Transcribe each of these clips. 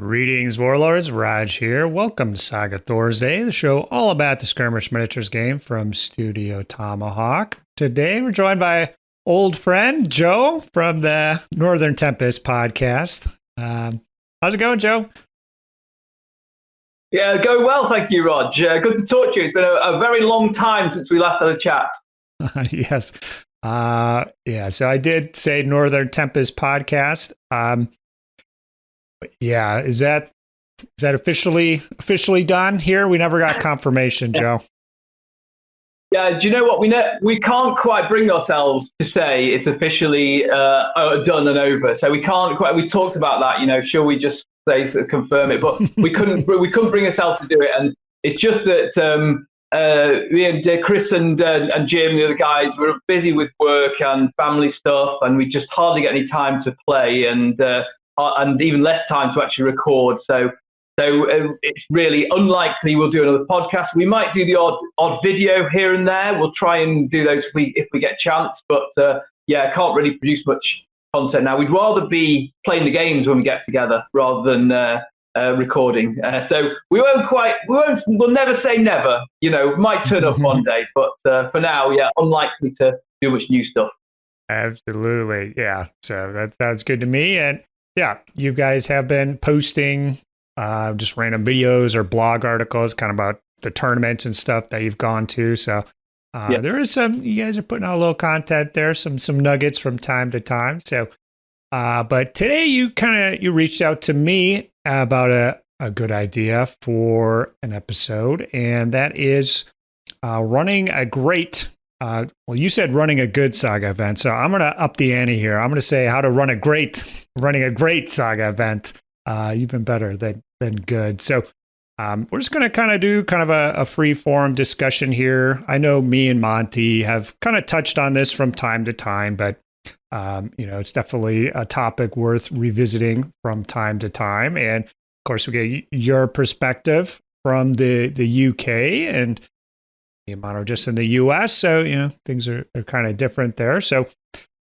Greetings, Warlords. Rodge here. Welcome to Saga Thursday, the show all about the skirmish miniatures game from Studio Tomahawk. Today, we're joined by old friend Joe from the Northern Tempest podcast. How's it going, Joe? Yeah, going well, thank you, Rodge. Good to talk to you. It's been a very long time since we last had a chat. Yes. So I did say Northern Tempest podcast. Is that officially done here? We never got confirmation, Joe. Yeah, do you know what? We can't quite bring ourselves to say it's officially done and over. So we can't quite. We talked about that. Shall we just say to confirm it? But we couldn't. We couldn't bring ourselves to do it. And it's just that me and Chris and Jim, the other guys, were busy with work and family stuff, and we just hardly get any time to play and even less time to actually record. So it's really unlikely we'll do another podcast. We might do the odd video here and there. We'll try and do those if we get a chance. But I can't really produce much content now. We'd rather be playing the games when we get together rather than recording. So we'll never say never. Might turn up one day, but for now, unlikely to do much new stuff. Absolutely, yeah. So that sounds good to me. And yeah, you guys have been posting just random videos or blog articles kind of about the tournaments and stuff that you've gone to. So there is you guys are putting out a little content there, some nuggets from time to time. So, but today you reached out to me about a good idea for an episode, and that is running a great you said running a good Saga event, so I'm going to up the ante here. I'm going to say how to running a great Saga event, even better than good. So we're just going to kind of do a free form discussion here. I know me and Monty have kind of touched on this from time to time, but it's definitely a topic worth revisiting from time to time. And of course, we get your perspective from the UK and the amount of just in the US. So, things are kind of different there. So,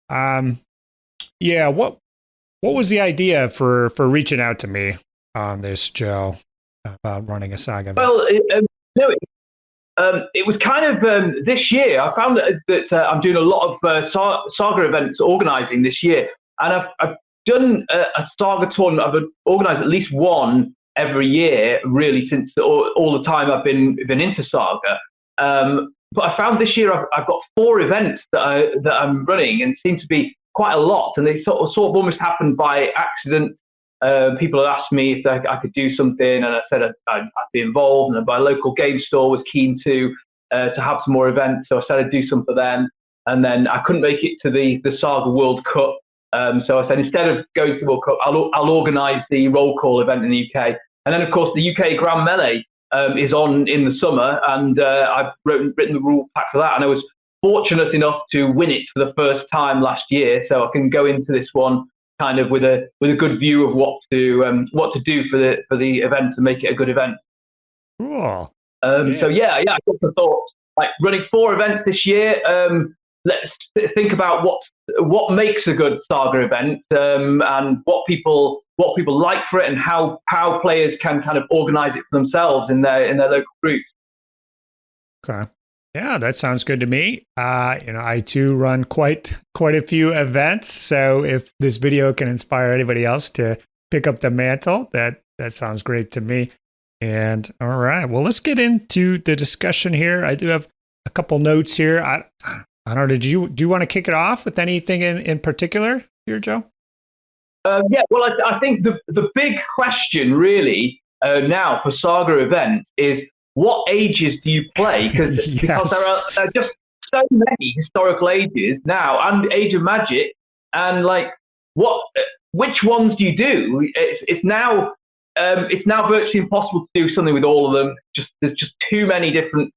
what was the idea for reaching out to me on this, Joe, about running a Saga event? Well, it was kind of this year. I found that I'm doing a lot of Saga events organizing this year. And I've done a Saga tournament. I've organized at least one every year, really, since all the time I've been into Saga. But I found this year I've got 4 events that I'm running, and it seemed to be quite a lot. And they sort of almost happened by accident. People had asked me if I could do something, and I said I'd be involved. And my local game store was keen to have some more events, so I said I'd do some for them. And then I couldn't make it to the Saga World Cup, so I said instead of going to the World Cup, I'll organise the roll call event in the UK. And then of course the UK Grand Melee is on in the summer, and I've written the rule pack for that. And I was fortunate enough to win it for the first time last year, so I can go into this one kind of with a good view of what to do for the event to make it a good event. Cool. So I got the thought, like running 4 events this year. Let's think about what makes a good Saga event, and what people like for it, and how players can kind of organize it for themselves in their local groups. Okay. Yeah, that sounds good to me. I too run quite a few events. So if this video can inspire anybody else to pick up the mantle, that sounds great to me. And all right, well, let's get into the discussion here. I do have a couple notes here. I don't know. Do you want to kick it off with anything in particular here, Joe? Well, I think the big question really now for Saga events is, what ages do you play? Because there are just so many historical ages now, and Age of Magic, and which ones do you do? It's now virtually impossible to do something with all of them. There's just too many different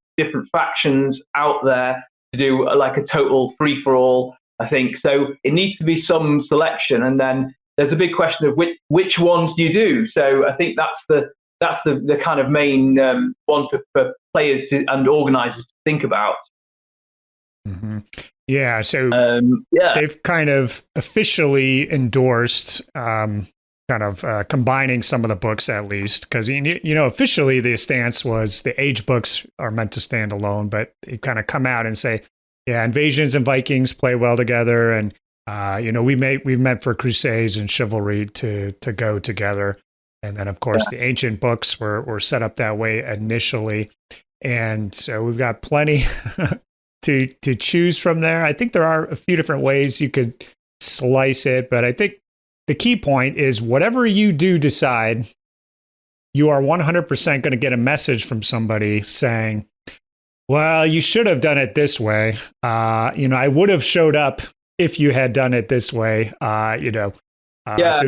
factions out there to do like a total free for all. I think so. It needs to be some selection, and then there's a big question of which ones do you do. So I think that's the kind of main one for players and organisers to think about. Mm-hmm. Yeah, so they've kind of officially endorsed kind of combining some of the books at least, because officially the stance was the age books are meant to stand alone, but they kind of come out and say, yeah, invasions and Vikings play well together, and we've meant for Crusades and Chivalry to go together. And then, of course, the ancient books were set up that way initially. And so we've got plenty to choose from there. I think there are a few different ways you could slice it, but I think the key point is whatever you do decide, you are 100% going to get a message from somebody saying, well, you should have done it this way. I would have showed up if you had done it this way. So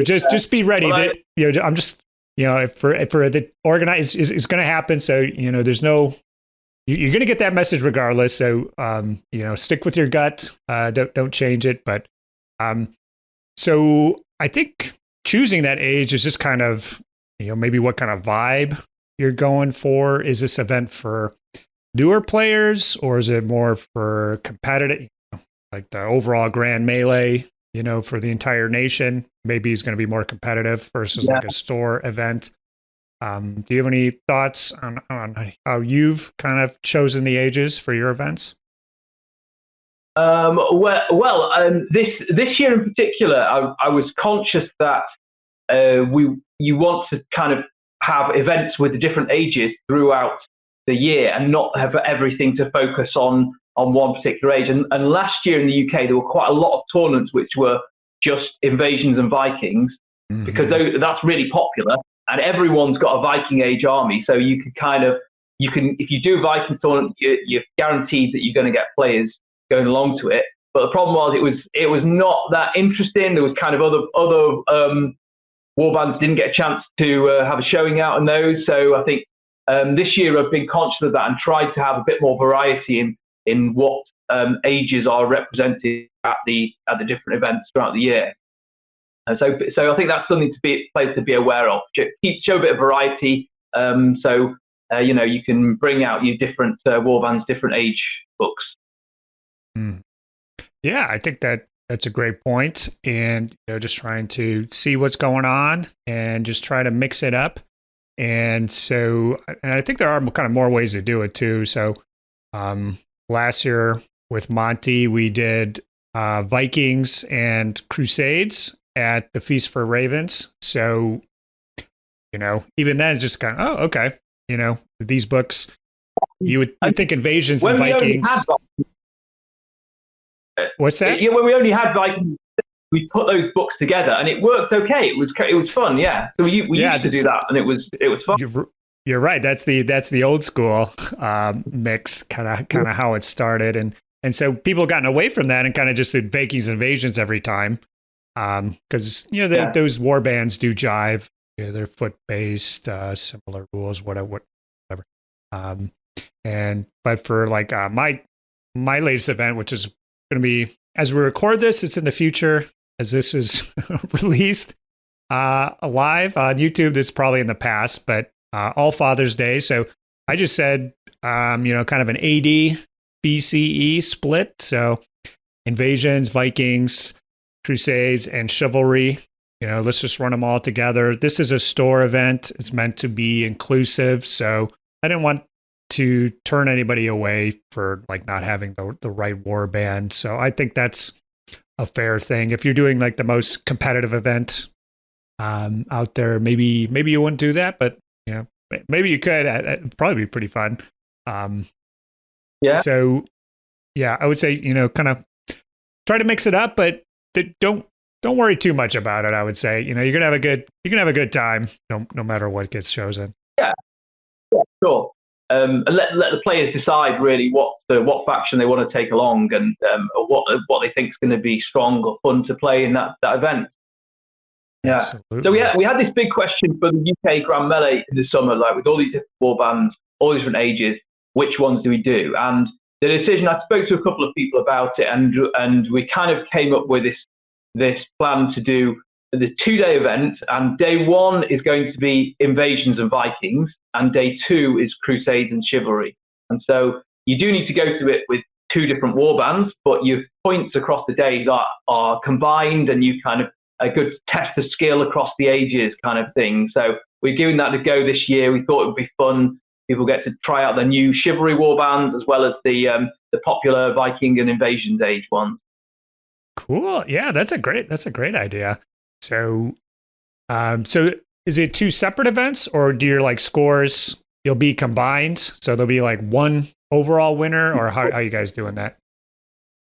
just be ready. I'm just, for the organized, it's going to happen. So, there's no, you're going to get that message regardless. So, stick with your gut. Don't change it. But, so I think choosing that age is just kind of, maybe what kind of vibe you're going for. Is this event for newer players, or is it more for competitive, like the overall grand melee, for the entire nation? Maybe it's going to be more competitive versus like a store event. Do you have any thoughts on how you've kind of chosen the ages for your events? This year in particular, I was conscious that you want to kind of have events with the different ages throughout the year and not have everything to focus on one particular age. And last year in the UK, there were quite a lot of tournaments which were just invasions and Vikings, because that's really popular, and everyone's got a Viking age army. So you can if you do a Vikings tournament, you're guaranteed that you're going to get players going along to it. But the problem was it was not that interesting. There was kind of other warbands didn't get a chance to have a showing out in those. So I think this year I've been conscious of that and tried to have a bit more variety in what ages are represented at the different events throughout the year. And so I think that's something players to be aware of. Show a bit of variety, so you can bring out your different warbands, different age books. Yeah, I think that's a great point, and just trying to see what's going on and just try to mix it up. And I think there are kind of more ways to do it too. So last year with Monty, we did Vikings and Crusades at the Feast for Ravens. So, even then it's just kind of, oh, okay. These books, you think invasions and Vikings. What's that? Yeah, when we only had Vikings, we put those books together and it worked okay. It was fun, yeah. So we used to do that, and it was fun. You're right. That's the old school mix, kind of how it started, and so people gotten away from that and kind of just did Vikings invasions every time, because those war bands do jive. They're foot based, similar rules, whatever. But for like my latest event, which is going to be, as we record this, it's in the future. As this is released live on YouTube, this is probably in the past, but All Father's Day. So I just said, kind of an AD BCE split. So invasions, Vikings, Crusades, and Chivalry. Let's just run them all together. This is a store event. It's meant to be inclusive. So I didn't want to turn anybody away for like not having the right war band. So I think that's a fair thing. If you're doing like the most competitive event out there, maybe you wouldn't do that, but maybe you could. It'd probably be pretty fun. So yeah, I would say kind of try to mix it up, but don't worry too much about it. I would say you're gonna have a good time no matter what gets chosen. Yeah, sure. And let the players decide really what faction they want to take along, and what they think is going to be strong or fun to play in that event. Yeah. Absolutely. So we had this big question for the UK Grand Melee in the summer, like with all these different war bands, all these different ages, which ones do we do? And the decision, I spoke to a couple of people about it, and we kind of came up with this plan to do the 2-day event, and day 1 is going to be invasions and Vikings, and day 2 is Crusades and Chivalry. And so you do need to go through it with 2 different war bands, but your points across the days are combined, and you kind of a good test of skill across the ages kind of thing. So we're giving that a go this year. We thought it would be fun. People get to try out the new chivalry warbands as well as the popular Viking and Invasions Age ones. Cool. Yeah, that's a great idea. So, so is it two separate events, or do your like scores you'll be combined? So there'll be like one overall winner, or how are you guys doing that?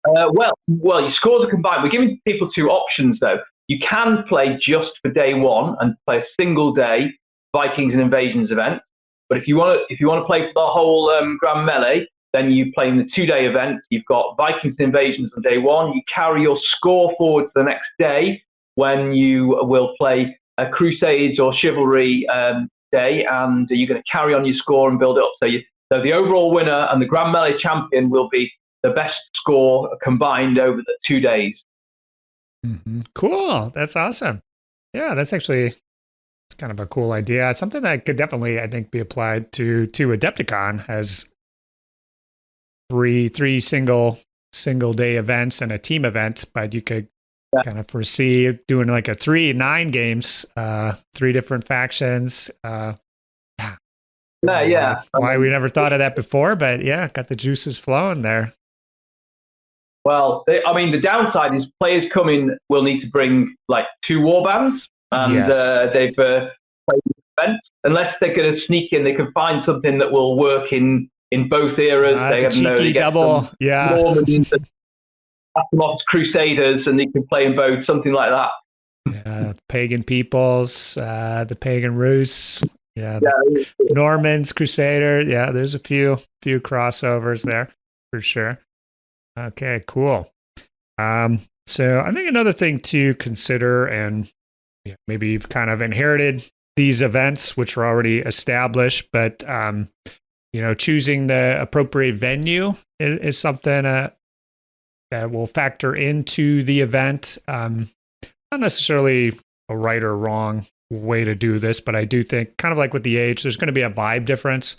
Well, your scores are combined. We're giving people two options though. You can play just for day one and play a single day Vikings and Invasions event. But if you want to play for the whole Grand Melee, then you play in the 2-day event. You've got Vikings and Invasions on day one. You carry your score forward to the next day when you will play a Crusades or Chivalry day, and you're going to carry on your score and build it up. So the overall winner and the Grand Melee champion will be the best score combined over the 2 days. Mm-hmm. Cool. That's awesome. Yeah, that's actually it's kind of a cool idea. Something that could definitely, I think, be applied to Adepticon as three single day events and a team event, but you could kind of foresee doing like a 9 games, 3 different factions. Yeah. Why we never thought of that before, but yeah, got the juices flowing there. Well, the downside is players coming will need to bring like 2 warbands, and they've played the event. Unless they're going to sneak in, they can find something that will work in both eras. They have cheeky double, Normans and Crusaders, and they can play in both, something like that. Yeah, pagan peoples, the pagan Rus, the Normans, Crusader. Yeah, there's a few crossovers there for sure. Okay, cool. So I think another thing to consider, and maybe you've kind of inherited these events, which are already established, but choosing the appropriate venue is something that will factor into the event. Not necessarily a right or wrong way to do this, but I do think kind of like with the age, there's going to be a vibe difference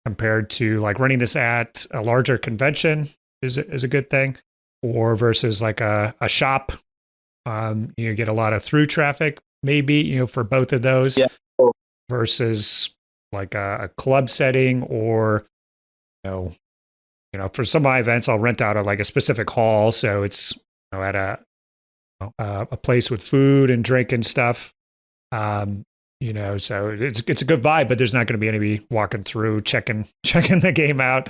compared to like running this at a larger convention is a good thing, or versus like a shop. You get a lot of through traffic, maybe, for both of those versus like a club setting, or, for some of my events, I'll rent out a specific hall. So it's at a place with food and drink and stuff. So it's a good vibe, but there's not going to be anybody walking through, checking the game out.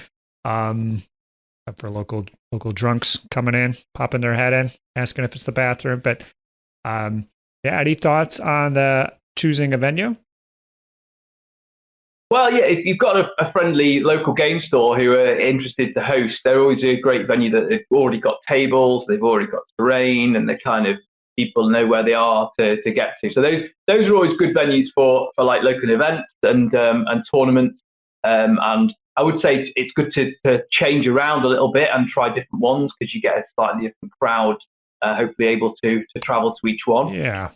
Except for local drunks coming in, popping their head in, asking if it's the bathroom. But any thoughts on the choosing a venue? Well, yeah, if you've got a friendly local game store who are interested to host, they're always a great venue that they've already got tables, they've already got terrain, and they kind of people know where they are to get to. So those are always good venues for like local events and tournaments. And I would say it's good to change around a little bit and try different ones, because you get a slightly different crowd, hopefully able to travel to each one. Yeah.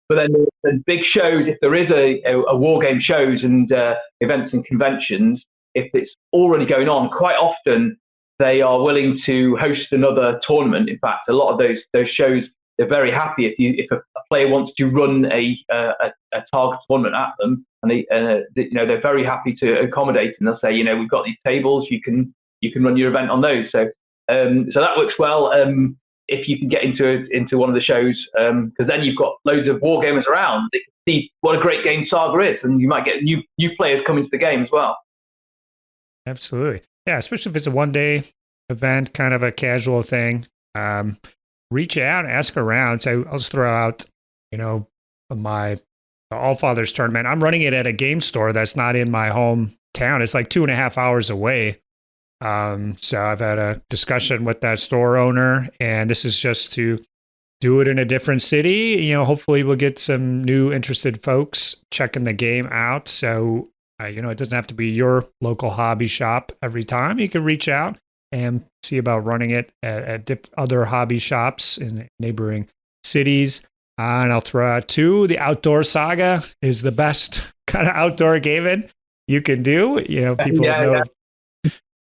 But then the big shows, if there is a war game shows and events and conventions, if it's already going on, quite often they are willing to host another tournament. In fact, a lot of those shows, they're very happy if a player wants to run a target tournament at them, and they're very happy to accommodate, and they'll say, we've got these tables, you can run your event on those. So that works well if you can get into one of the shows, because then you've got loads of war gamers around. They can see what a great game Saga is, and you might get new players coming to the game as well. Absolutely, yeah. Especially if it's a 1-day event, kind of a casual thing. Reach out, ask around. So I'll just throw out, my All Fathers tournament. I'm running it at a game store that's not in my hometown. It's like 2.5 hours away. So I've had a discussion with that store owner, and this is just to do it in a different city. Hopefully we'll get some new interested folks checking the game out. So, it doesn't have to be your local hobby shop every time. You can reach out and see about running it at other hobby shops in neighboring cities. And I'll throw out too, the Outdoor Saga is the best kind of outdoor gaming you can do. People know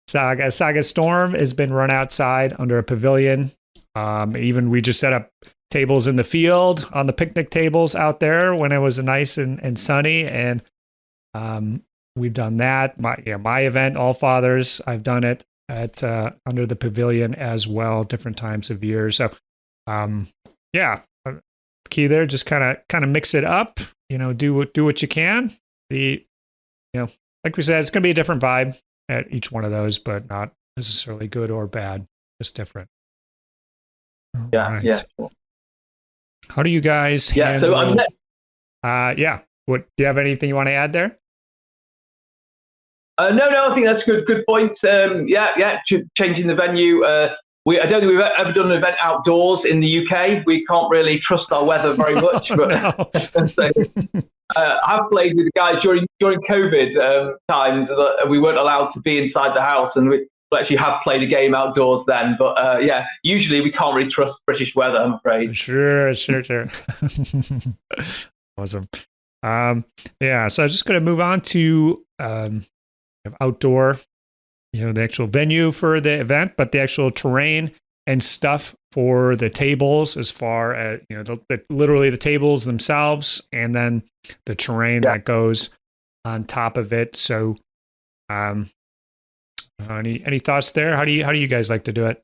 Saga Storm has been run outside under a pavilion. Even we just set up tables in the field on the picnic tables out there when it was nice and sunny. And we've done that. My event, All Fathers, I've done it at under the pavilion as well, different times of year. So key there, just kind of mix it up, do what you can. Like we said, it's going to be a different vibe at each one of those, but not necessarily good or bad, just different. Yeah. How do you guys handle? What do you have anything you want to add there? No, I think that's a good point. Changing the venue. I don't think we've ever done an event outdoors in the UK. We can't really trust our weather very much. But I've played with the guys during COVID times. We weren't allowed to be inside the house, and we actually have played a game outdoors then. But usually we can't really trust British weather, I'm afraid. Sure. Awesome. So I'm just going to move on to outdoor, the actual venue for the event, but the actual terrain and stuff for the tables, as far as literally the tables themselves, and then the terrain that goes on top of it. So, any thoughts there? How do you guys like to do it?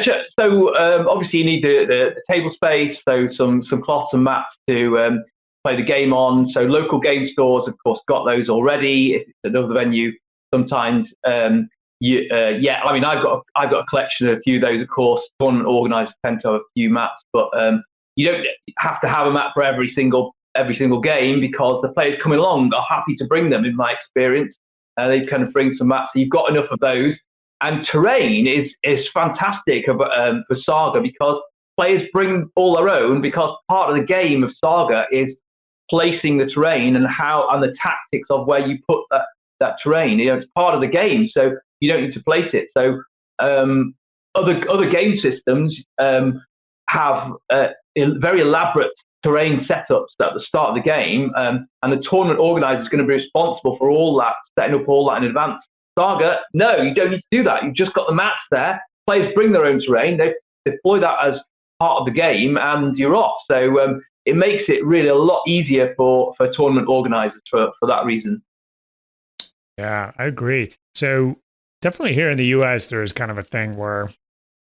Sure. So obviously you need the table space, so some cloths and mats to play the game on. So local game stores, of course, got those already. If it's another venue, sometimes I've got a collection of a few of those, of course. Tournament organisers tend to have a few mats, but you don't have to have a mat for every single game, because the players coming along are happy to bring them. In my experience, they kind of bring some mats, so you've got enough of those. And terrain is fantastic for Saga, because players bring all their own, because part of the game of Saga is placing the terrain and the tactics of where you put that terrain. It's part of the game, so you don't need to place it. So other game systems have very elaborate terrain setups at the start of the game, and the tournament organizer is going to be responsible for all that, setting up all that in advance. Saga, no, you don't need to do that. You've just got the mats there. Players bring their own terrain. They deploy that as part of the game, and you're off. So it makes it really a lot easier for tournament organizers for that reason. Yeah, I agree. So definitely here in the US, there's kind of a thing where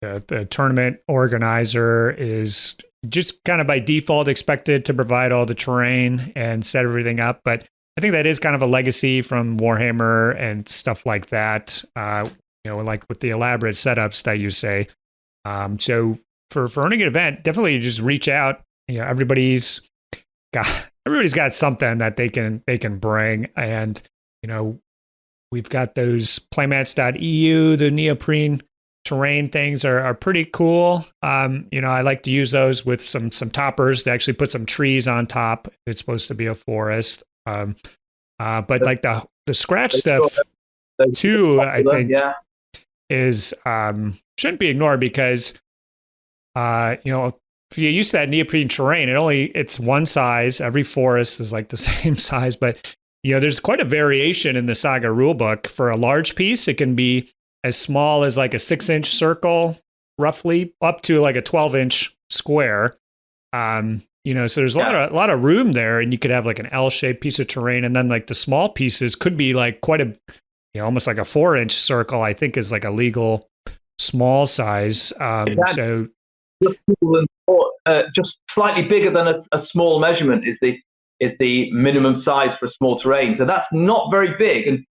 the tournament organizer is just kind of by default expected to provide all the terrain and set everything up. But I think that is kind of a legacy from Warhammer and stuff like that, like with the elaborate setups that you say. So for running an event, definitely just reach out. Everybody's got something that they can bring, and we've got those playmats.eu, the neoprene terrain things are pretty cool. I like to use those with some toppers to actually put some trees on top. It's supposed to be a forest. But like the scratch stuff too, I think is shouldn't be ignored, because if you're used to that neoprene terrain, it's one size. Every forest is like the same size, but there's quite a variation in the Saga rulebook. For a large piece, it can be as small as like a 6-inch circle, roughly, up to like a 12-inch square. So there's a lot of room there, and you could have like an L-shaped piece of terrain, and then like the small pieces could be like quite a, almost like a 4-inch circle, I think is like a legal small size. So just slightly bigger than a small measurement is the minimum size for a small terrain. So that's not very big, and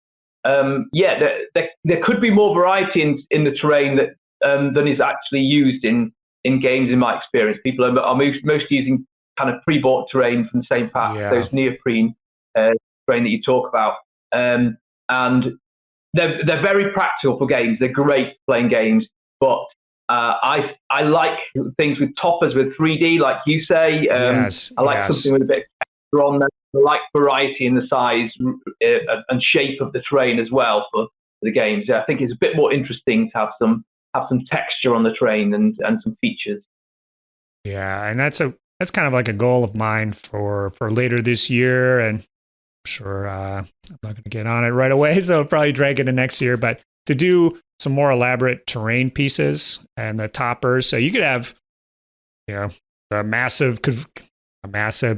there could be more variety in the terrain than is actually used in games. In my experience, people are most using kind of pre-bought terrain from the same packs, those neoprene terrain that you talk about, and they're very practical for games. They're great playing games, but I like things with toppers with 3D, like you say. I like something with a bit of texture on there. I like variety in the size and shape of the terrain as well for the games. I think it's a bit more interesting to have some texture on the terrain and some features. Yeah, and that's kind of like a goal of mine for later this year, and I'm sure I'm not going to get on it right away, so I'll probably drag it to next year. But to do some more elaborate terrain pieces and the toppers. So you could have, a massive,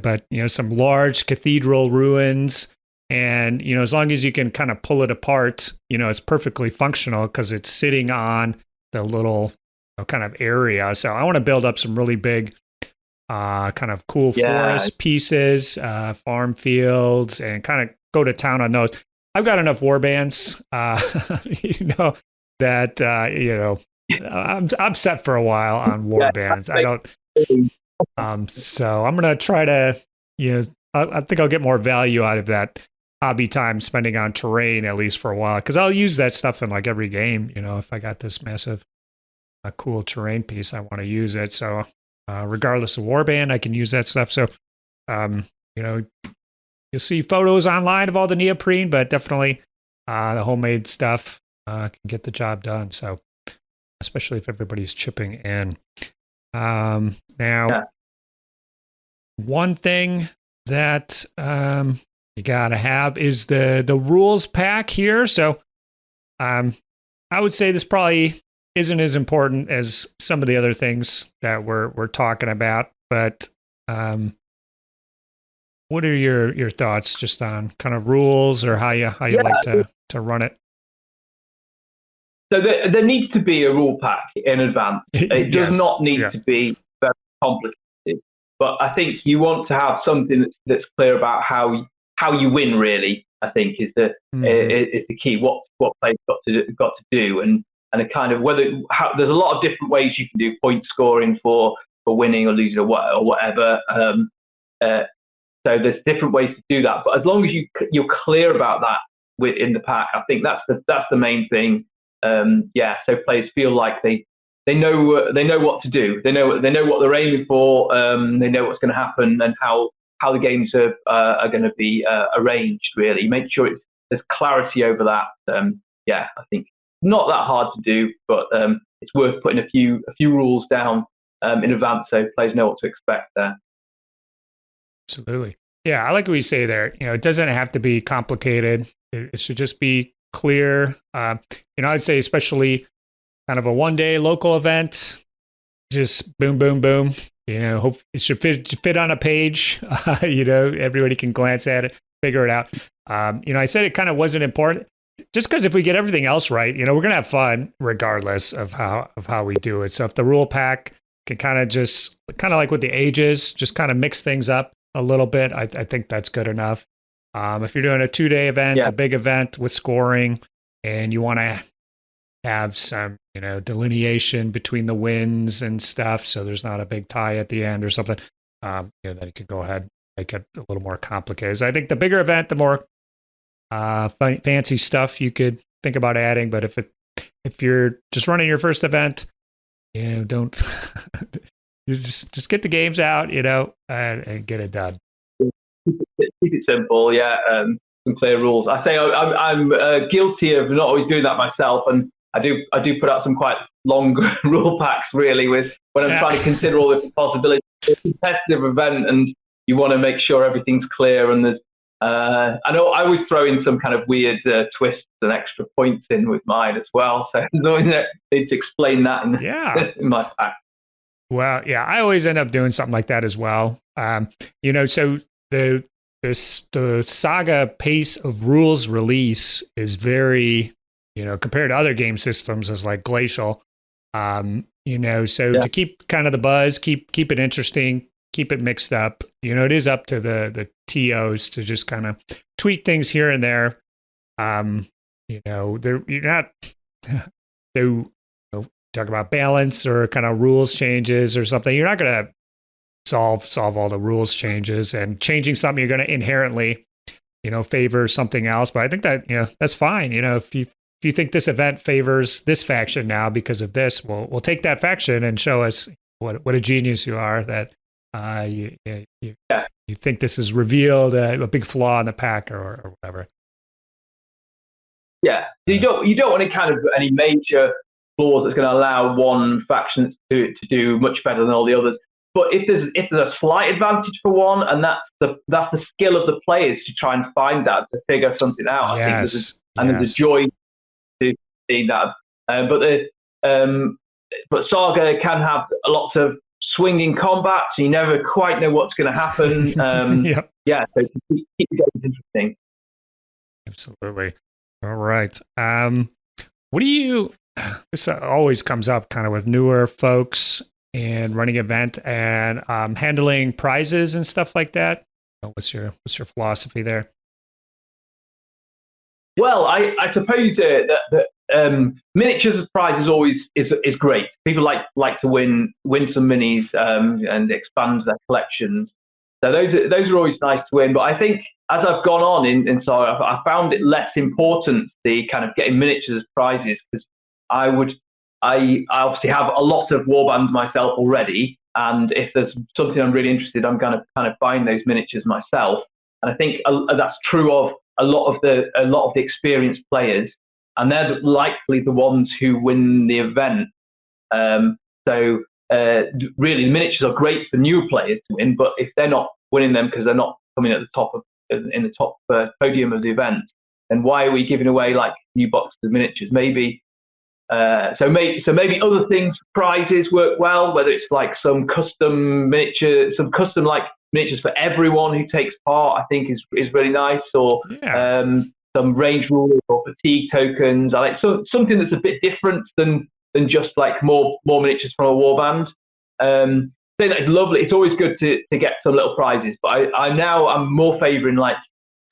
but some large cathedral ruins. And, as long as you can kind of pull it apart, it's perfectly functional because it's sitting on the little kind of area. So I want to build up some really big, kind of cool forest pieces, farm fields, and kind of go to town on those. I've got enough warbands, that, I'm set for a while on warbands. I don't, so I'm going to try to, I think I'll get more value out of that hobby time spending on terrain, at least for a while, because I'll use that stuff in like every game. If I got this massive, cool terrain piece, I want to use it. So regardless of warband, I can use that stuff. So, you'll see photos online of all the neoprene, but definitely the homemade stuff can get the job done. So, especially if everybody's chipping in. Now, one thing that you gotta have is the rules pack here. So, I would say this probably isn't as important as some of the other things that we're talking about. But what are your thoughts just on kind of rules or how you like to run it? So there needs to be a rule pack in advance. It does not need to be very complicated, but I think you want to have something that's clear about how you win. Really, I think is the key. What players got to do, and a kind of there's a lot of different ways you can do point scoring for winning or losing or whatever. So there's different ways to do that, but as long as you're clear about that within the pack, I think that's the main thing. So players feel like they know what to do. They know what they're aiming for. They know what's going to happen and how the games are going to be arranged. Really, make sure there's clarity over that. I think not that hard to do, but it's worth putting a few rules down in advance so players know what to expect there. Absolutely. Yeah, I like what you say there. It doesn't have to be complicated. It should just be clear. I'd say especially kind of a one-day local event, just boom, boom, boom. Hope it should fit on a page. Everybody can glance at it, figure it out. I said it kind of wasn't important, just because if we get everything else right, we're gonna have fun regardless of how we do it. So if the rule pack can kind of like with the ages, just kind of mix things up a little bit, I think that's good enough. If you're doing a 2-day event, a big event with scoring, and you want to have some, delineation between the wins and stuff, so there's not a big tie at the end or something, then you could go ahead and make it a little more complicated. So I think the bigger event, the more fancy stuff you could think about adding. But if you're just running your first event, don't just get the games out, and get it done. Keep it simple, some clear rules. I say I'm guilty of not always doing that myself, and I do put out some quite long rule packs really when I'm trying to consider all the possibilities. It's a competitive event, and you want to make sure everything's clear. And there's I know I always throw in some kind of weird twists and extra points in with mine as well. So I need to explain that in my pack. Well, I always end up doing something like that as well. So the Saga pace of rules release is very, compared to other game systems, is like glacial. To keep kind of the buzz, keep it interesting, keep it mixed up. It is up to the TOs to just kind of tweak things here and there. You're not to talk about balance or kind of rules changes or something. You're not going to solve all the rules changes, and changing something you're going to inherently favor something else. But I think that that's fine. If you think this event favors this faction now because of this, we'll take that faction and show us what a genius you are, that you think this has revealed a big flaw in the pack or whatever. So you don't want any major flaws that's going to allow one faction to do much better than all the others. But if there's a slight advantage for one, and that's the skill of the players to try and find that, to figure something out. I think there's a joy to seeing that But Saga can have lots of swinging combat, so you never quite know what's going to happen. Yep. Yeah, so keep the games interesting. Absolutely. All right. What do you? This always comes up kind of with newer folks and running event and handling prizes and stuff like that. What's your philosophy there? Well, I suppose that miniatures prize is always is great. People like to win some minis and expand their collections. So those are always nice to win. But I think as I've gone on in Saga, I found it less important the kind of getting miniatures prizes, because I obviously have a lot of warbands myself already, and if there's something I'm really interested, I'm going to kind of find those miniatures myself. And I think that's true of a lot of the experienced players, and they're likely the ones who win the event. So really, the miniatures are great for new players to win, but if they're not winning them because they're not coming at the top in the top podium of the event, then why are we giving away like new boxes of miniatures? Maybe maybe other things, prizes work well, whether it's like some custom miniature, some custom like miniatures for everyone who takes part, I think is really nice, or some range rules or fatigue tokens. I like something that's a bit different than just like more miniatures from a warband. I think that is lovely. It's always good to get some little prizes, but I'm more favouring like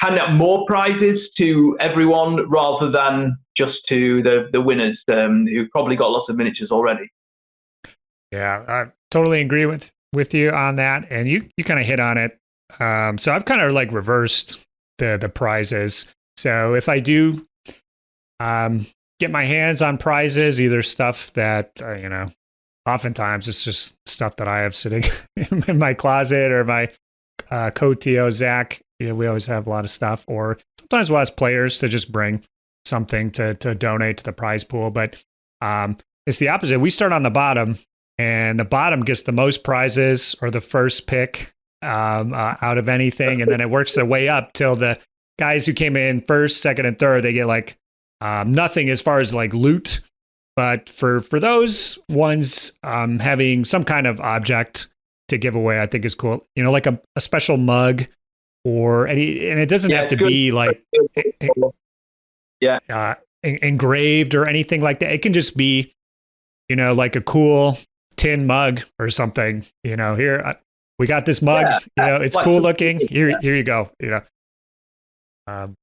handing out more prizes to everyone rather than just to the winners who've probably got lots of miniatures already. Yeah, I totally agree with you on that, and you kind of hit on it. So I've kind of like reversed the prizes. So if I do get my hands on prizes, either stuff that oftentimes it's just stuff that I have sitting in my closet, or my co-TO Zach. We always have a lot of stuff, or sometimes we'll ask players to just bring something to donate to the prize pool. But it's the opposite. We start on the bottom, and the bottom gets the most prizes, or the first pick out of anything, and then it works their way up till the guys who came in first, second, and third, they get like nothing as far as like loot. But for those ones, having some kind of object to give away, I think is cool. Like a special mug, or and it doesn't have to be like engraved or anything like that. It can just be, like a cool tin mug or something. Here we got this mug. It's cool looking. Here you go. So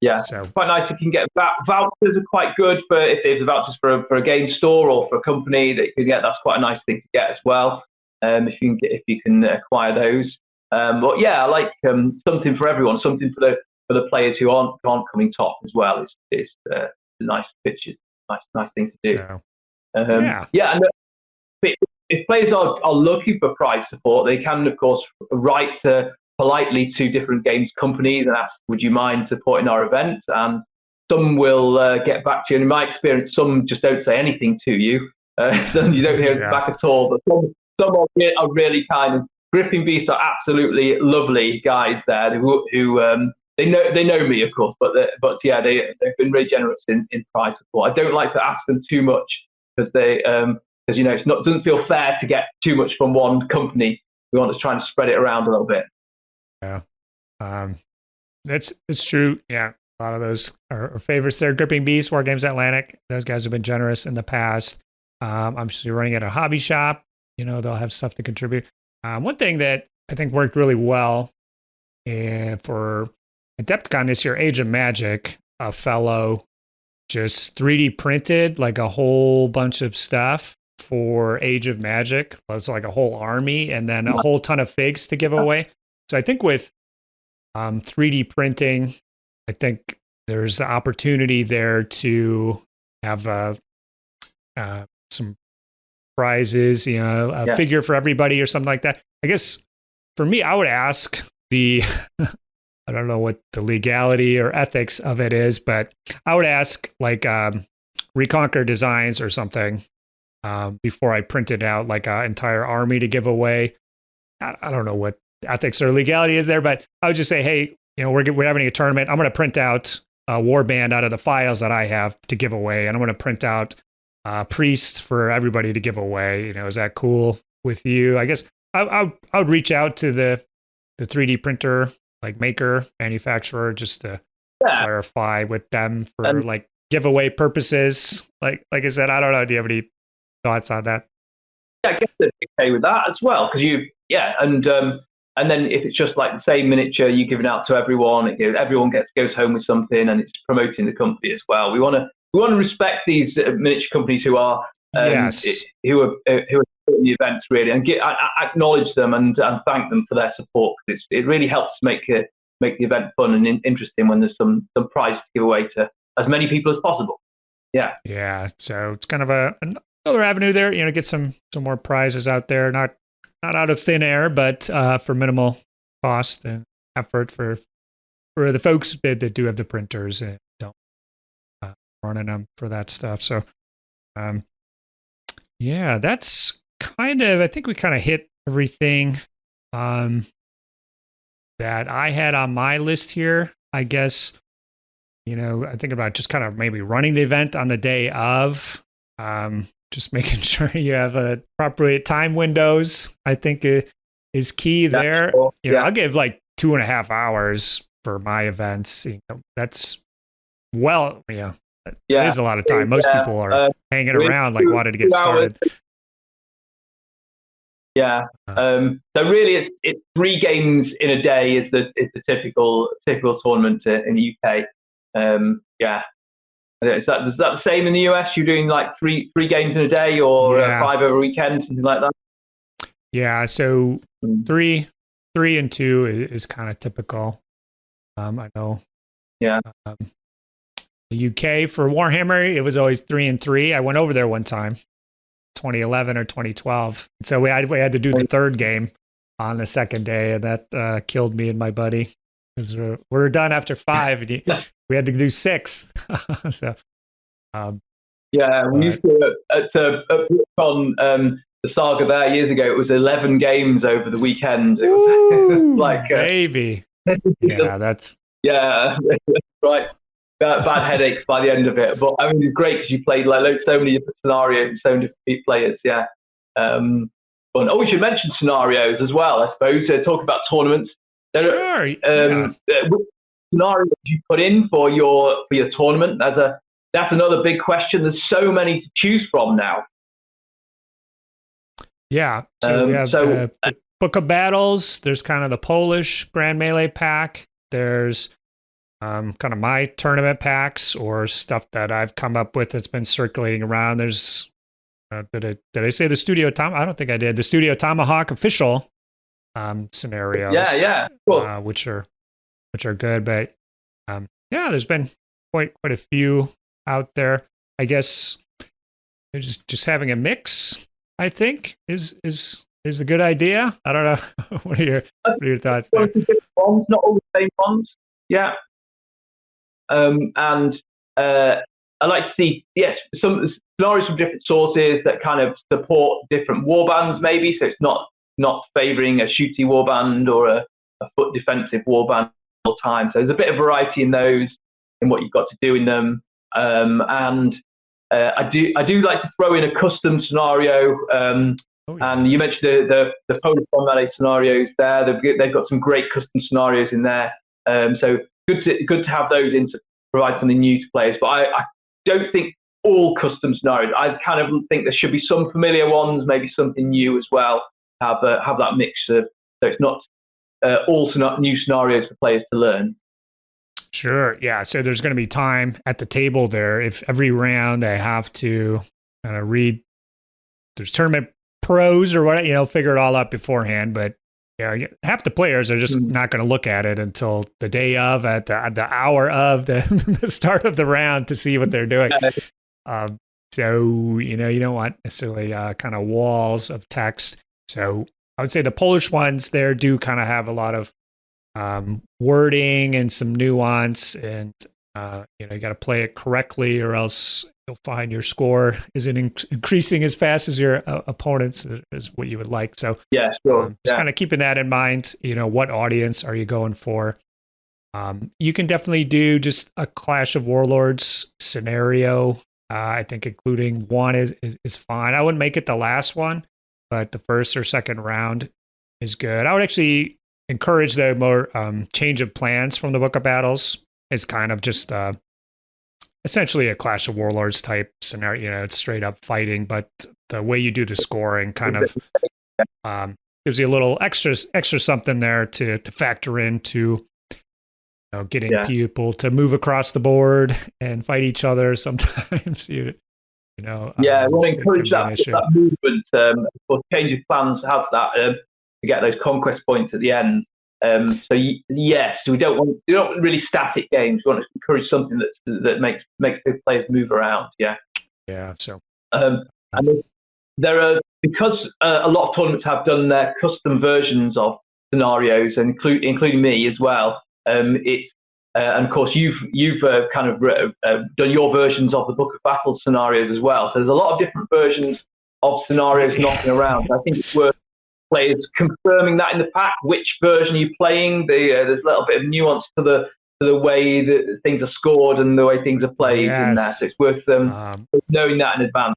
quite nice if you can get vouchers are quite good for if there's vouchers for a game store or for a company that you can get. That's quite a nice thing to get as well. If you can acquire those. But yeah, I like something for everyone, something for the players who aren't coming top as well. It's a nice picture, nice thing to do. So, and if players are looking for prize support, they can of course write politely to different games companies and ask, would you mind supporting our event? And some will get back to you. And in my experience, some just don't say anything to you, so you don't hear it back at all. But some are really kind. And Gripping Beasts are absolutely lovely guys there who they know me, of course, but they've been really generous in prize support. I don't like to ask them too much because it doesn't feel fair to get too much from one company. We want to try and spread it around a little bit. Yeah, it's true. Yeah, a lot of those are favorites there. Gripping Beast, Wargames Atlantic. Those guys have been generous in the past. I'm just running at a hobby shop. They'll have stuff to contribute. One thing that I think worked really well for Adepticon this year, Age of Magic, a fellow just 3D printed like a whole bunch of stuff for Age of Magic. It's like a whole army, and then a whole ton of figs to give away. So I think with 3D printing, I think there's the opportunity there to have some prizes, a figure for everybody or something like that. I guess for me, I would ask I don't know what the legality or ethics of it is, but I would ask like Reconquer Designs or something before I printed out like an entire army to give away. I don't know what ethics or legality is there, but I would just say, hey, we're having a tournament. I'm going to print out a warband out of the files that I have to give away, and I'm going to print out priest for everybody to give away. Is that cool with you? I guess I would reach out to the 3D printer maker manufacturer just to clarify with them for giveaway purposes. Like I said, I don't know. Do you have any thoughts on that? Yeah, I guess they're okay with that as well, because and then if it's just the same miniature you give it out to everyone, everyone goes home with something, and it's promoting the company as well. We want to respect these miniature companies who are who are supporting the events really, and acknowledge them and thank them for their support. It really helps make the event fun and interesting when there's some prize to give away to as many people as possible. Yeah. So it's kind of another avenue there. Get some more prizes out there, not out of thin air, but for minimal cost and effort for the folks that do have the printers and don't running them for that stuff. So, that's kind of, I think we kind of hit everything that I had on my list here. I guess, I think about just kind of maybe running the event on the day of, just making sure you have appropriate time windows, I think is key there. Cool. I'll give 2.5 hours for my events. That's it is a lot of time. Most people are hanging around wanted to get started. Yeah. So really, it's 3 games in a day is the typical tournament in the UK. Is that the same in the US? You're doing three games in a day, or 5 over a weekend, something like that? Yeah. So 3 and 2 is kind of typical. I know. Yeah. The UK for Warhammer, it was always 3 and 3. I went over there one time, 2011 or 2012. So we had to do the third game on the second day, and that killed me and my buddy because we're done after 5. And we had to do 6. So, we used to on the Saga there years ago. It was 11 games over the weekend. It was baby. Yeah, that's right. Bad headaches by the end of it, but I mean it's great because you played so many different scenarios and so many different players. Fun. Oh, we should mention scenarios as well, I suppose. Talk about tournaments. Sure. What scenarios you put in for your tournament? That's another big question. There's so many to choose from now. Yeah. So we have the Book of Battles. There's kind of the Polish Grand Melee pack. There's kind of my tournament packs or stuff that I've come up with that's been circulating around. There's did I say the Studio Tom? I don't think I did. The Studio Tomahawk official scenarios. Yeah, cool. Which are good, but there's been quite a few out there. I guess just having a mix, I think, is a good idea. I don't know. What are your thoughts there? Ones, not all the same ones. Yeah. And I like to see, some scenarios from different sources that kind of support different warbands, maybe. So it's not favouring a shooty warband or a foot defensive warband all the time. So there's a bit of variety in those, in what you've got to do in them. And I do like to throw in a custom scenario. And you mentioned the Polish Melee scenarios there. They've got some great custom scenarios in there. So good to have those in to provide something new to players. But I don't think all custom scenarios. I kind of think there should be some familiar ones, maybe something new as well. Have that mix of, so it's not all new scenarios for players to learn. Sure. Yeah. So there's going to be time at the table there. If every round they have to kind of read, there's tournament pros or what, figure it all out beforehand. But half the players are just not going to look at it until the day of, at the hour of the start of the round to see what they're doing. So, you don't want necessarily kind of walls of text. So I would say the Polish ones there do kind of have a lot of wording and some nuance, and you got to play it correctly, or else you'll find your score isn't increasing as fast as your opponent's is what you would like. So yeah, sure. Just kind of keeping that in mind. What audience are you going for? You can definitely do just a Clash of Warlords scenario. I think including one is fine. I wouldn't make it the last one, but the first or second round is good. I would actually encourage the more change of plans from the Book of Battles. It's kind of just essentially a Clash of Warlords type scenario. You know, it's straight up fighting, but the way you do the scoring kind of gives you a little extra something there to factor into, you know, getting people to move across the board and fight each other. Sometimes you know. I want to encourage that movement. Or change of plans has that to get those conquest points at the end. So yes, we don't really static games. We want to encourage something that makes the players move around. Yeah. So, and there are, because a lot of tournaments have done their custom versions of scenarios, and including me as well. It's and of course you've kind of done your versions of the Book of Battles scenarios as well. So there's a lot of different versions of scenarios knocking around. I think it's worth players confirming that in the pack, which version you're playing. There's a little bit of nuance to the way that things are scored and the way things are played in there. So it's worth knowing that in advance.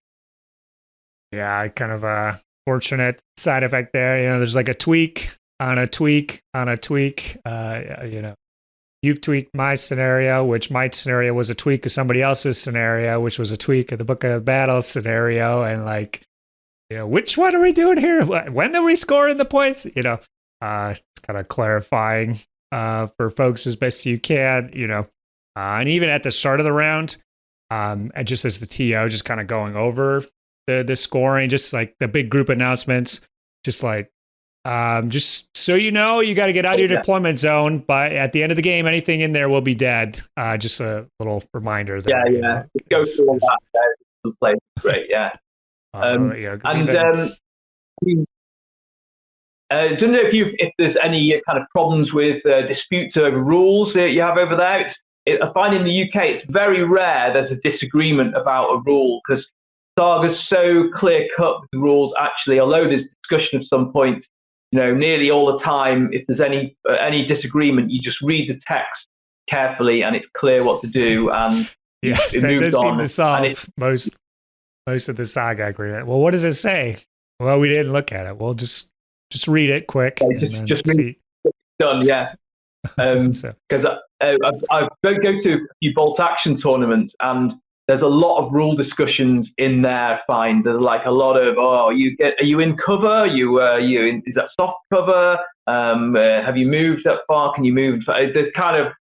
Yeah, kind of a fortunate side effect there. You know, there's like a tweak on a tweak on a tweak. You know, you've tweaked my scenario, which my scenario was a tweak of somebody else's scenario, which was a tweak of the Book of Battles scenario, and like, you know, which one are we doing here? When are we scoring the points? You know, it's kind of clarifying for folks as best you can, you know. And even at the start of the round, and just as the TO, just kind of going over the scoring, just like the big group announcements, just like, just so you know, you got to get out of your deployment zone, but at the end of the game, anything in there will be dead. Just a little reminder there. You know, go through all that. Play. Great, yeah. I don't know if there's any kind of problems with disputes over rules that you have over there. I find in the UK it's very rare there's a disagreement about a rule, because Saga's so clear cut with the rules. Actually, although there's discussion at some point, you know, nearly all the time, if there's any disagreement, you just read the text carefully and it's clear what to do, and it moves on. Seem to solve most of the Saga agreement. Well, what does it say? Well, we didn't look at it. We'll just read it quick. Just read it. Done. Yeah. Because I go to a few bolt action tournaments, and there's a lot of rule discussions in there. There's like a lot of, are you in cover? Is that soft cover? Have you moved that far? Can you move?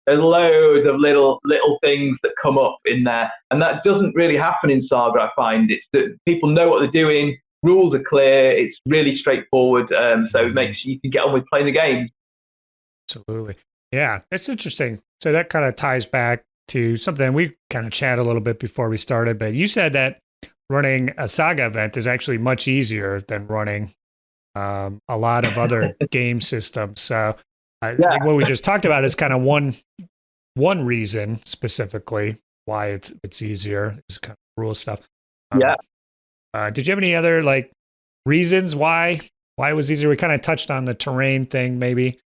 There's loads of little things that come up in there, and that doesn't really happen in Saga. I find it's that people know what they're doing. Rules are clear. It's really straightforward. So it makes you can get on with playing the game. Absolutely. Yeah, that's interesting. So that kind of ties back to something we kind of chatted a little bit before we started, but you said that running a Saga event is actually much easier than running a lot of other game systems. So I think what we just talked about is kind of one reason specifically why it's easier is kind of rule stuff. Did you have any other like reasons why it was easier? We kind of touched on the terrain thing, maybe.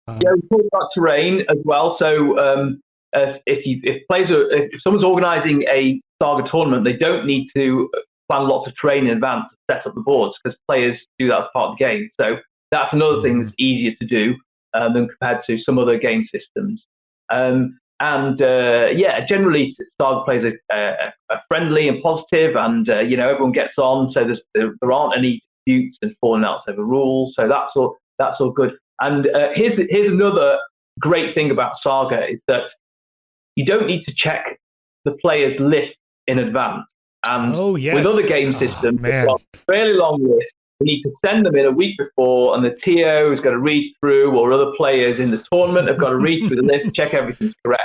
We talked about terrain as well. So if someone's organising a Saga tournament, they don't need to plan lots of terrain in advance to set up the boards, because players do that as part of the game. So that's another thing that's easier to do than compared to some other game systems. Generally Saga players are friendly and positive, and everyone gets on. So there aren't any disputes and falling outs over rules. So that's all good. And here's another great thing about Saga is that you don't need to check the players' list in advance. And with other game systems, they've got a really long list. You need to send them in a week before, and the TO has got to read through, or other players in the tournament have got to read through the list, check everything's correct.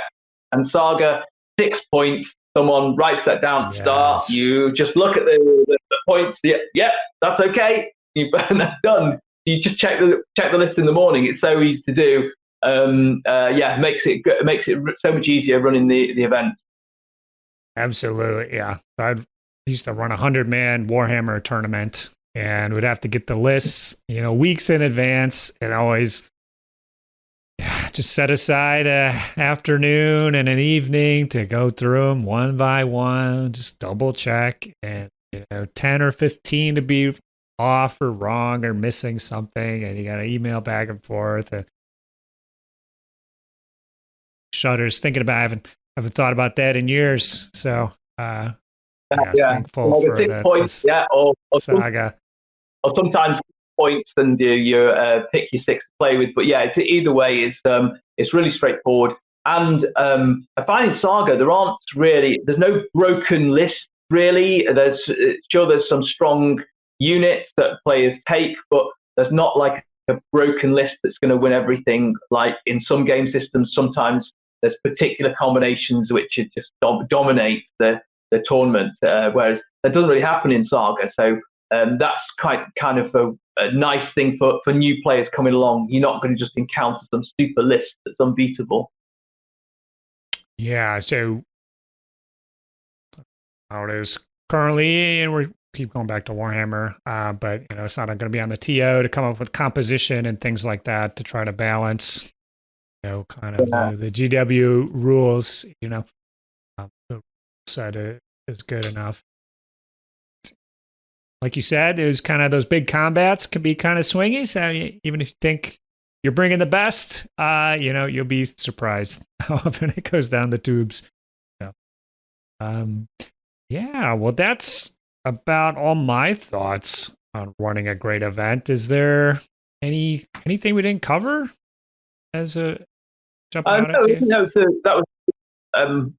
And Saga, 6 points. Someone writes that down at the start. You just look at the points. Yeah, that's okay. That's done. You just check the list in the morning. It's so easy to do. Makes it so much easier running the event. Absolutely, yeah. I used to run 100-man Warhammer tournament, and would have to get the lists, weeks in advance, and always yeah, just set aside a afternoon and an evening to go through them one by one, just double check, and 10 or 15 to be off or wrong or missing something, and you got to email back and forth. And Shutter's thinking about, I haven't thought about that in years. So, thankful well, for 6 the points, or Saga. Or sometimes points, and you pick your 6 to play with. But yeah, it's either way. It's really straightforward. And I find in Saga there's no broken list really. There's some strong units that players take, but there's not like a broken list that's going to win everything. Like in some game systems, sometimes there's particular combinations which just dominate the tournament, whereas that doesn't really happen in Saga. So that's kind of a nice thing for new players coming along. You're not going to just encounter some super list that's unbeatable. Yeah, so how it is currently, and we keep going back to Warhammer, but it's not going to be on the TO to come up with composition and things like that to try to balance, kind of the GW rules. The set is good enough. Like you said, there's kind of those big combats can be kind of swingy. So even if you think you're bringing the best, you'll be surprised how often it goes down the tubes. So, well, that's about all my thoughts on running a great event. Is there anything we didn't cover as a jump out at you? No, so that was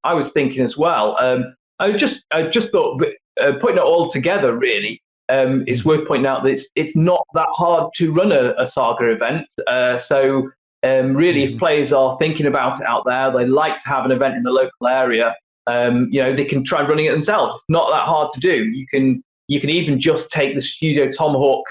I was thinking as well. I just thought putting it all together really. It's worth pointing out that it's not that hard to run a Saga event. So really, if players are thinking about it out there, they like to have an event in the local area. They can try running it themselves. It's not that hard to do. You can even just take the Studio Tomahawk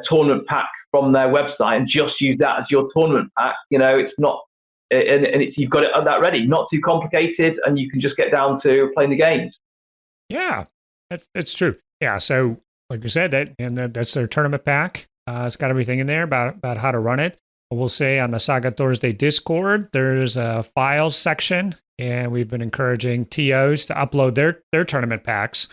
tournament pack from their website and just use that as your tournament pack. It's not, and you've got it that ready. Not too complicated, and you can just get down to playing the games. Yeah, that's true. Yeah, so. Like you said, that's their tournament pack. It's got everything in there about how to run it. We'll say on the Saga Thursday Discord, there's a files section, and we've been encouraging TOs to upload their tournament packs.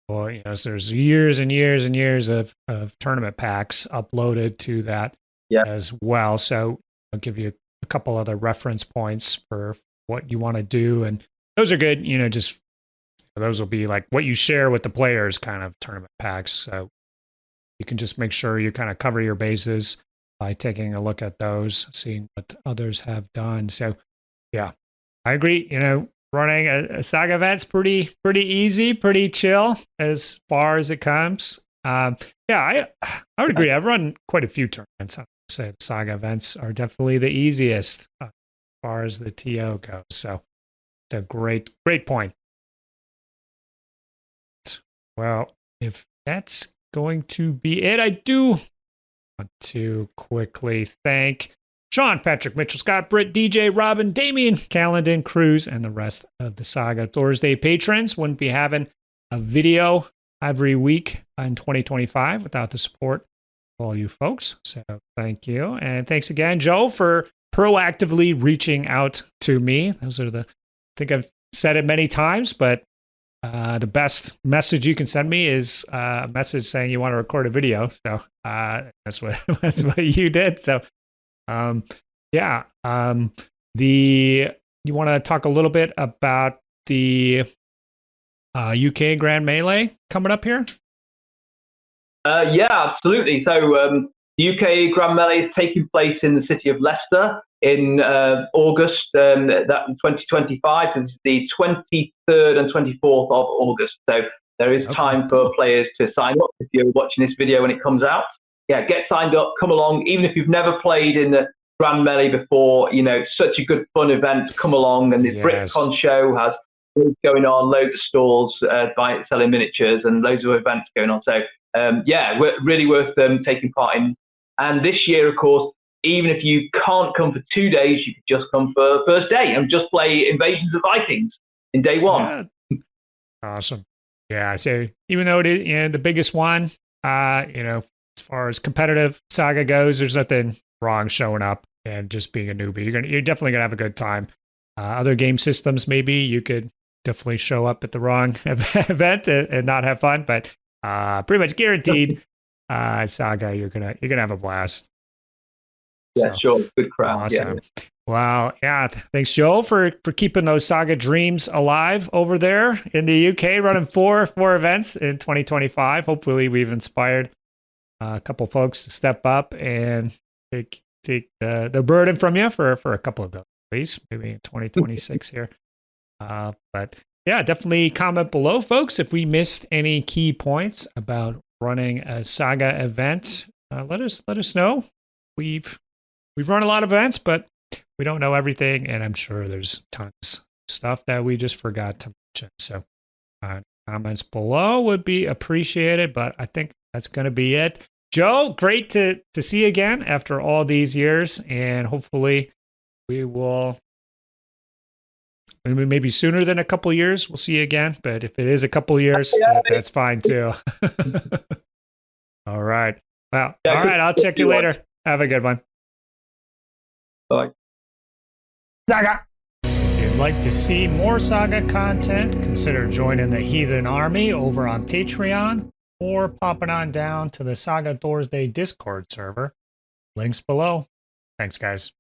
Well, so there's years and years and years of tournament packs uploaded to that as well. So I'll give you a couple other reference points for what you want to do, and those are good. Just those will be like what you share with the players kind of tournament packs. So you can just make sure you kind of cover your bases by taking a look at those, seeing what others have done. So yeah, I agree. Running a Saga event's pretty easy, pretty chill as far as it comes. I would agree. I've run quite a few tournaments. I would say the Saga events are definitely the easiest as far as the TO goes. So it's a great point. Well, if that's going to be it, I do want to quickly thank Sean, Patrick, Mitchell, Scott, Britt, DJ, Robin, Damien, Callandin, Cruz, and the rest of the Saga Thursday patrons. Wouldn't be having a video every week in 2025 without the support of all you folks. So thank you. And thanks again, Joe, for proactively reaching out to me. I think I've said it many times, but the best message you can send me is a message saying you want to record a video. So that's what you did. So you want to talk a little bit about the UK Grand Melee coming up here? Yeah, absolutely. So the UK Grand Melee is taking place in the city of Leicester in August, that 2025. So this is the 23rd and 24th of August. So there is time for players to sign up if you're watching this video when it comes out. Yeah, get signed up, come along. Even if you've never played in the Grand Melee before, it's such a good fun event. Come along, and the BritCon show has going on, loads of stalls selling miniatures and loads of events going on. So really worth taking part in. And this year, of course, even if you can't come for 2 days, you could just come for first day and just play Invasions of Vikings in day one. Yeah. Awesome. Yeah. So even though it is the biggest one, as far as competitive Saga goes, there's nothing wrong showing up and just being a newbie. You're definitely gonna have a good time. Other game systems, maybe you could definitely show up at the wrong event and not have fun, but pretty much guaranteed. Saga, you're gonna have a blast. Yeah, so, sure, good crowd. Awesome. Yeah. Well, yeah. Thanks, Joe, for keeping those Saga dreams alive over there in the UK, running four events in 2025. Hopefully, we've inspired a couple folks to step up and take the burden from you for a couple of those, please, maybe in 2026 here. But yeah, definitely comment below, folks, if we missed any key points about running a Saga event. Let us know. We've run a lot of events, but we don't know everything, and I'm sure there's tons of stuff that we just forgot to mention. So comments below would be appreciated, but I think that's going to be it. Joe, great to see you again after all these years, and hopefully we will, maybe sooner than a couple years, we'll see you again, but if it is a couple years, that's fine too. All right. Well, all right, I'll check you later. Have a good one. Bye. Saga! If you'd like to see more Saga content, consider joining the Heathen Army over on Patreon or popping on down to the Saga Thursday Discord server. Links below. Thanks, guys.